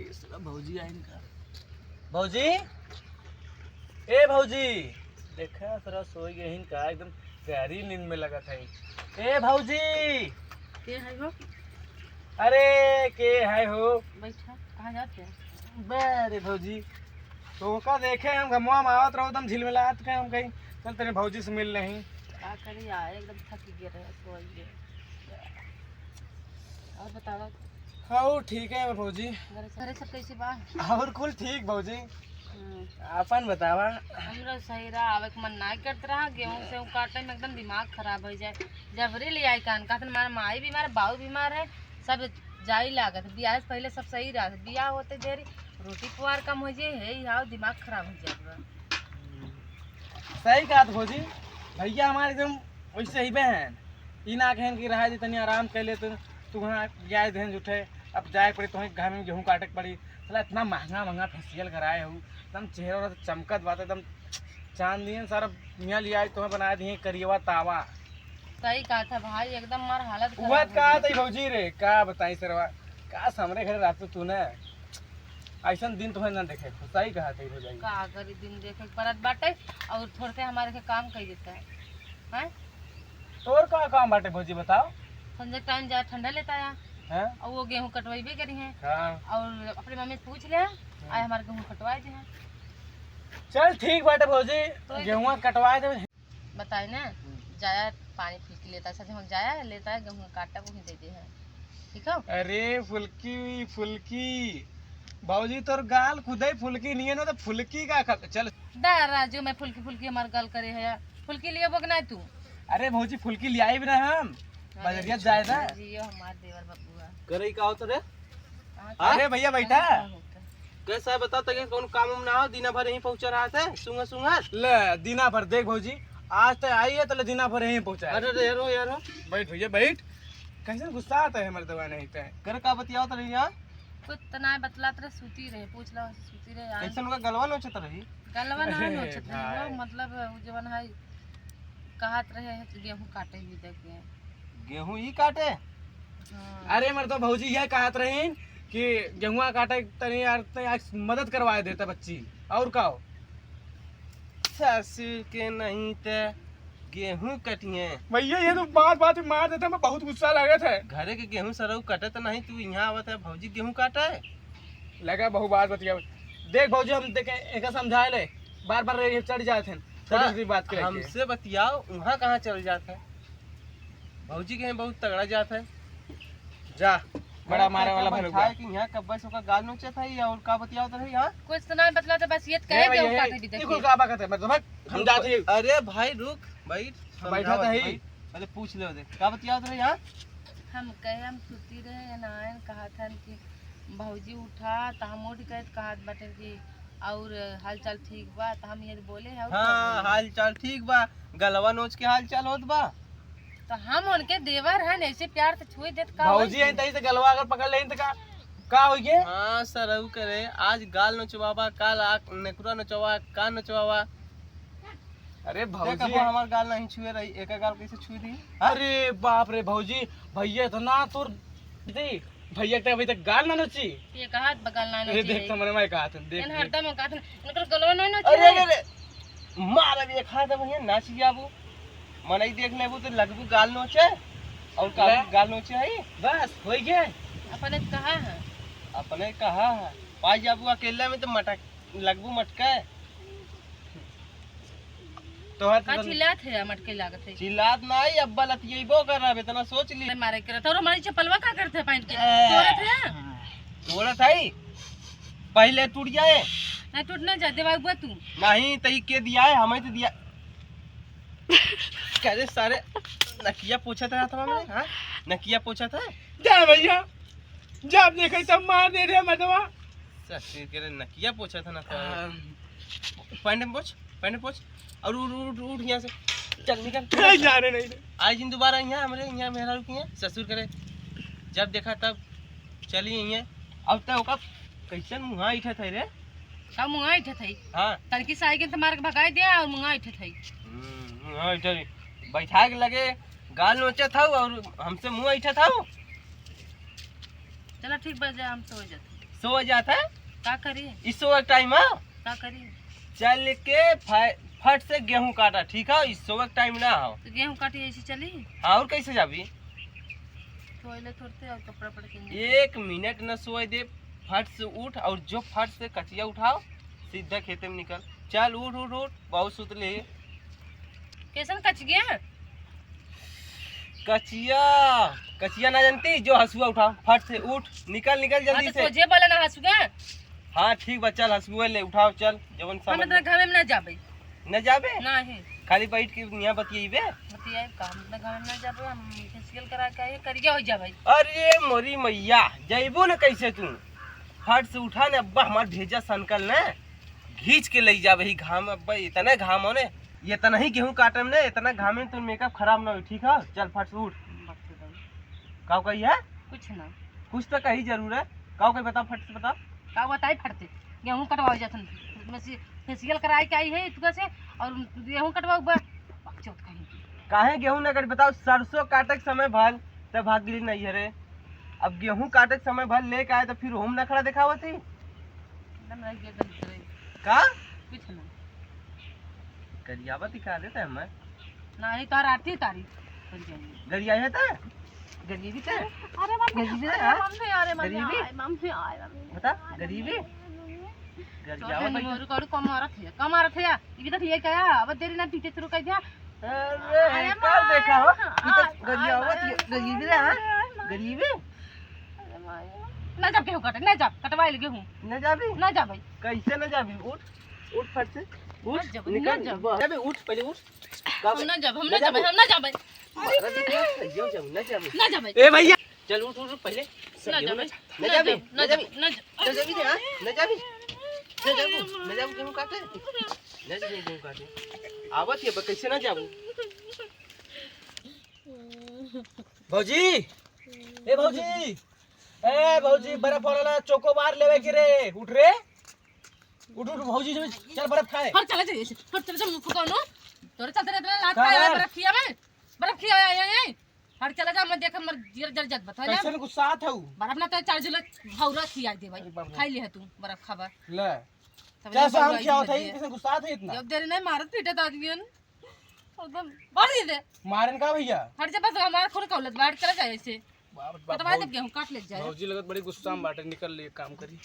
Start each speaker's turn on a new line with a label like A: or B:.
A: भौजी आई इनका। भौजी, ए भौजी, देखा सरा सोई गए इनका एकदम गहरी नींद में लगा था। ए भौजी,
B: के है हो?
A: अरे के है हो?
B: बैठा, कहाँ जाते हैं?
A: बे भौजी, तो का देखे हम गमवा में आवत रहो एकदम झिलमिलात के हम कहीं चल तेरे भौजी से मिल नहीं।
B: क्या करी यार, एकदम थक गए रहे, सो गए। और बताओ।
A: हाँ ठीक है भौजी।
B: घरे सब कैसे बा?
A: और कुल ठीक भौजी। अपन बतावा।
B: हमरा सही रहा, आवे के मन नहीं करत रहा। गेहूं से काटे में एकदम दिमाग खराब हो जाए। जबरे ले आई कान कहते हमारा माई बीमार है, बाऊ बीमार है, सब जाई लागत। बियाह से पहले सब सही रहा, बियाह होते देरी रोटी पुआर कम हो जाए है, यहाँ दिमाग खराब हो जाए।
A: सही कहा भौजी। भैया हमारे एकदम वैसे ही बहन ई ना कहन की रहा तनी आराम कर ले तू वहाँ जाए धन उठे। अब जाए पड़ी तुम्हें घर में गेहूँ काटे पड़ी। चला इतना महंगा महंगा फेसियल कराए हूँ, एकदम चेहरा चमकत बात एकदम चांद दिए सारा मियाँ लिया तुम्हें बना दिए करिएवा तावा।
B: सही कहा था भाई, एकदम मार हालत
A: वह कहा था भौजी रे, का बताई सरवा का हमरे घर रात तू ने ऐसा दिन तुम्हें ना देखे। सही कहा था भौजी।
B: का करी दिन देखे परत बाटे और थोड़े हमारे के काम कर देता है। हैं?
A: तोर का काम बाटे भौजी बताओ।
B: संजय टाइम जा ठंडा लेता है
A: हैं?
B: और वो गेहूं कटवाई करी है।
A: हाँ।
B: और अपनी मम्मी से पूछ ले आए हमारे गेहूं कटवाए दे।
A: चल ठीक बाटे भौजी, गेहूँ कटवाए दे।
B: बताए ना, जाया पानी फुल्की लेता है, सच में जाया लेता है गेहूं काटा वो ही दे दे है। ठीक है?
A: अरे फुल्की फुल्की भौजी तोर गाल खुदे फुल्की नहीं है ना, तो फुल्की का चल
B: दा राजू मैं फुल्की फुल्की हमार गाल करे है। फुल्की लिए बोक ना तू।
A: अरे भौजी फुल्की ले आई भी ना हम बजरिया जाए ना
B: जियो हमार देवर बबुआ
C: करे का होता रे।
A: अरे भैया बैठा
C: कैसा है बताओ तो कौन काम ना हो, दिना भर यहीं पहुंचा रहा था सुंगा सुंगा।
A: ले दीना भर देख भौजी आज तो आई है तो ले दीना भर यहीं पहुंचा।
C: अरे रे यारो यारो
A: बैठ भैया बैठ। कैसे गुस्सा आता है हमारे दवा नहीं तो
C: कर का बतियाओ तो रही यहाँ
B: कुछ तना बतला तरह सूती रहे, पूछ लो सूती रहे यार।
C: ऐसा उनका गलवा नोचत रही।
B: गलवा ना
A: अरे
B: नोचत रहे
A: भाई।
B: वो, मतलब वो जवन है कहत रहे है कि गेहूं काटे हुए देख गए।
C: गेहूं ही काटे।
B: हाँ।
A: अरे मेरे तो भौजी यह कहत रही कि गेहुआ काटे तनी यार मदद करवाए देता बच्ची और का हो।
C: ससुर के नहीं ते गेहूं कटिए
A: भैया ये तो बात बात में मार देता, मैं बहुत गुस्सा लगा था।
C: घरे के गेहूं सरऊ कटत नहीं, तू यहाँ आवत है भौजी गेहूं काटा है।
A: लगा बहु बात बतिया। देख भौजी हम देखे एक समझाए ले, बार बार ये चढ़ जाते हैं छोटी सी बात के
C: हमसे बतियाओ, वहाँ कहाँ चल जाता है। भौजी के यहाँ बहुत तगड़ा जाता है।
A: जा बड़ा मारे वाला भले
C: है कि यहाँ कब्बा से का गाल नोचे था या और का बतियाओ तो है यहाँ।
B: कुछ तो नहीं बतला तो बस ये कहे गेहूं काटे भी देख।
A: का बात है मतलब हम जाते हैं।
C: अरे भाई रुक बैठ,
A: बैठा था ही।
C: पहले पूछ ले दे का बतियाओ तो है यहाँ।
B: हम कहे हम सुती रहे नायन कहा था कि भौजी उठा तो हम उठ गए कहा बटे कि और हाल चाल ठीक बा, तो हम ये बोले है
C: हाँ हाल चाल ठीक बा, गलवा नोच के हाल चाल होत बा।
B: तो हम उनके देवर हैं, ऐसे प्यार से छुई देत का
A: भौजी आई तई से गलवा अगर पकड़ लें तो का हो गए।
C: हाँ सरऊ करे, आज गाल नोचवावा, काल आँख नेकुरा नोचवा, कान नोचवावा।
A: अरे
C: देख
A: भौजी
C: अब हमार गाल नहीं छुए रही, एक गाल कैसे छुई दी।
A: अरे बाप रे भौजी भैया तो ना तोर दी भैया तक अभी तक गाल ना नोची।
B: ये कहा बगल ना
A: अरे देख तो मरे मैं कहा था देख
B: इन हरदम में कहा था इनकर गलवा नहीं ना
C: अरे अरे अरे मार अभी एक हाथ भैया नाच जाबू मनई देख लेबू तो लगबू गाल नोचे और का गाल नोचे है
A: बस हो गया।
B: अपने कहा है
C: अपने कहा है पाई जाबू अकेला में तो मटक लगबू मटका
A: तो हाथ
B: का चिल्लात है मटके लागत है
C: चिल्लात नहीं अब्बा लतियबो कर रहा इतना सोच ली।
B: मारे करे तो हमारी चप्पलवा का करते हैं पहन के तोड़त है
C: तोड़ा था ही पहले टूट जाए
B: नहीं टूटना जाते बाबू तू
C: नहीं तई के दिया है हमें तो दिया कैसे सारे नकिया पूछा था हमें। हाँ नकिया पूछा था
A: जा भैया जब देखे तब मार दे रहे मदवा।
C: ससुर के नकिया पूछा था ना पैंट पोछ और उठ यहाँ से चल निकल
A: जाने नहीं
C: आज दिन दोबारा यहाँ हमारे यहाँ मेहरा रुकी है ससुर करे जब देखा तब चली यहाँ अब तक कैसे मुँह इठा था रे
B: सब मुंगा इठे थई।
C: हाँ
B: तड़की साइकिल तो मार के भगाई दिया और मुंगा इठे थई।
C: मुँह इठा बैठा के लगे गाल नोचा था और हमसे मुँह इठा था।
B: चलो ठीक बजे हम सो जाते।
C: सो जाता है
B: का करी
C: इस वक्त टाइम है
B: का करी
C: चल के फट से गेहूं काटा ठीक है इस वक्त टाइम ना हो
B: तो गेहूं काटी ऐसी चली
C: हाँ और कैसे जाबी
B: सोएले थोड़ते और कपड़ा पड़ के
C: 1 मिनट न सोए दे फट से उठ और जो फट से कचिया उठाओ सीधा खेते में निकल चल उठ उठ उठ बहुत सुत ले
B: कैसन कच गया
C: कचिया कचिया ना जानती जो हसुआ उठाओ फट से उठ निकल निकल
B: हाँ
C: जल्दी
B: तो
C: से
B: तुझे बोला ना हंसुगा
C: हाँ ठीक बा चल हसुआ ले उठाओ चल जवन
B: हम
C: समझ
B: इतना घामे में ना जाबे
C: न जाबे
B: ना है
C: खाली बैठ के यहाँ बतियेबे
B: बतिया काम इतना घामे में ना जाबे हम फेशियल करा के आए करिया हो जाबे
C: अरे मोरी मैया जइबो न कैसे तू फट से उठा ने अब्बा हमार भेजा सनकल ने घींच के ले जाबे ही घाम अब्बा इतना घाम हो ने ये तना ही गेहूं काटम ने इतना घाम में तो मेकअप खराब ना हो ठीक है चल फट से उठ काऊ कही है
B: कुछ ना
C: कुछ तो कही जरूर है काऊ कही बता फट से बता
B: का बताई फटते गेहूं कटवाओ जातन फेशियल कराई के आई है तुका से और गेहूं कटवाओ चौथ कहीं
C: काहे गेहूं न कट बताओ सरसों काटे के समय भल तब भाग गिरी नहीं है रे अब गेहूं काटे के समय भल लेके आए तो फिर होम ना खड़ा दिखावत ही
B: एकदम रह गया गलत रही
C: का
B: कुछ ना
C: गरियावा दिखा देते हमें
B: ना ही तार आरती तारी कर जाएंगे
C: गरिया है ता गरीबी ता
B: अरे
C: गरीबी है
B: मम्मी अरे
C: गरीबी
B: मम्मी आए मम्मी
C: बता गरीबी गरियावा
B: तो
C: भाई
B: मोरू करू कम आ रहा है ये तो ठीक है अब देरी ना पीछे शुरू कर दिया
C: अरे कर देखा हो ये तो गरियावा गरीबी रे हां गरीबी
B: ना जब गेहूं कटे ना जब कटवाई गेहूं
C: न जाबी
B: ना जा भाई
C: कैसे न जाबी उठ उठ फट से उठ
B: न जाबी,
C: निकल
B: न जाबी।
C: जाबे उठ पहले उठ
B: हम ना जब हम ना जब हम ना जा भाई
C: न
B: ना जा भाई
C: ए भैया चल उठ उठ पहले
B: ना जा भाई
C: न जाबी
B: ना जा ना
C: न जाबी रे हां न जाबी न जाबू गेहूं काटे न जाबी गेहूं काटे आवत है कैसे न जाबू भौजी ए भौजी बर्फ वाला चोकोबार लेवे के रे उठ रे उठ उठ भौजी चल बर्फ खाए
B: हर चले जाइए हर चले जा मुंह कौनो तोरे चलते रहते लात
C: का
B: खाया
C: यार?
B: बर्फ खिया ये हर चले जा मैं देख मर जीर जल जत बता
C: कैसे न गुस्सा आत हऊ
B: बर्फ ना तो चार्ज ले भौरा खिया दे भाई
C: अरे बाप रे।
B: खाई ले तू बर्फ खाबा
C: ले
B: तब
C: क्या
B: ले
C: शाम
B: भौरा
C: क्या
B: आई
C: होता है
B: दे।
C: कैसे गुस्सा आत है इतना
B: जब देर नहीं मारत पीटे तो आदमियन एकदम बढ़ दे
C: मारन का भैया
B: हर जब बस हमारा खुद कौलत बैठ चले जाए ऐसे
C: बाप
B: कटवा दे गेहूं काट ले जाए
C: भौजी लगत बड़ी गुस्सा में बाटे निकल ले काम करी